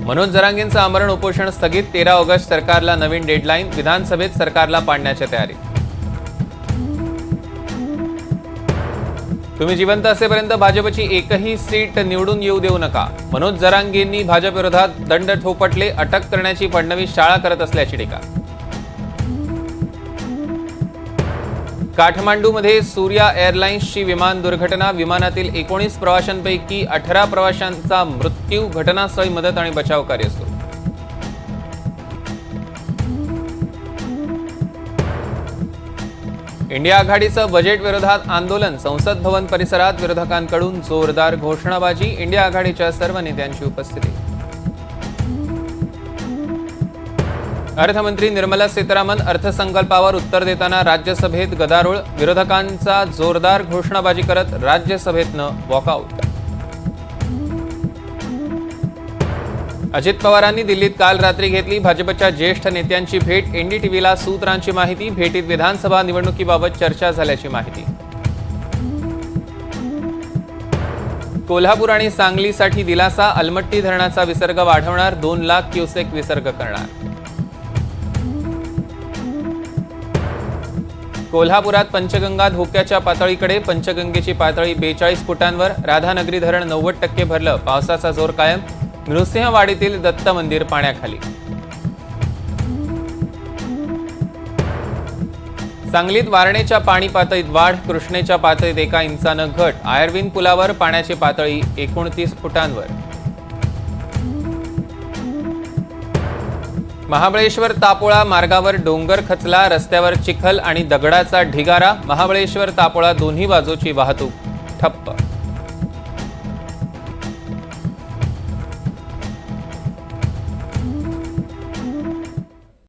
मनोज जरांगेंचं आमरण उपोषण स्थगित. 13 ऑगस्ट सरकारला नवीन डेडलाईन. विधानसभेत सरकारला पाडण्याच्या तयारीत. तुम्ही जिवंत असेपर्यंत भाजपची एकही सीट निवडून येऊ देऊ नका. मनोज जरांगेंनी भाजप विरोधात दंड थोपटले. अटक करण्याची फडणवीस शाळा करत असल्याची टीका. काठमांडूमध्ये सूर्या एअरलाइन्सची विमान दुर्घटना. विमानातील 19 प्रवाशांपैकी 18 प्रवाशांचा मृत्यू. घटनास्थळी मदत आणि बचाव कार्य सुरू. इंडिया आघाडीचं बजेट विरोधात आंदोलन. संसद भवन परिसरात विरोधकांकडून जोरदार घोषणाबाजी. इंडिया आघाडीच्या सर्व नेत्यांची उपस्थिती. अर्थमंत्री निर्मला सीतारामन अर्थसंकल्पावर उत्तर देताना राज्यसभेत गदारोळ. विरोधकांचा जोरदार घोषणाबाजी करत राज्यसभेतनं वॉकआउट. अजित पवारांनी दिल्लीत काल रात्री घेतली भाजपच्या ज्येष्ठ नेत्यांची भेट. एनडीटीव्हीला सूत्रांची माहिती. भेटीत विधानसभा निवडणुकीबाबत चर्चा झाल्याची माहिती. कोल्हापूर आणि सांगलीसाठी दिलासा. अलमट्टी धरणाचा विसर्ग वाढवणार. 2 लाख क्युसेक विसर्ग करणार. कोल्हापुरात पंचगंगा धोक्याच्या पातळीकडे. पंचगंगेची पातळी 42 फुटांवर. राधानगरी धरण 90% भरलं. पावसाचा जोर कायम. नृसिंहवाडीतील दत्त मंदिर पाण्याखाली. सांगलीत वारणेच्या पाणी पातळीत वाढ. कृष्णेच्या पातळीत 1 इंचानं घट. आयर्विन पुलावर पाण्याची पातळी 29 फुटांवर. महाबळेश्वर तापोळा मार्गावर डोंगर खचला. रस्त्यावर चिखल आणि दगडाचा ढिगारा. महाबळेश्वर तापोळा दोन्ही बाजूची वाहतूक ठप्प.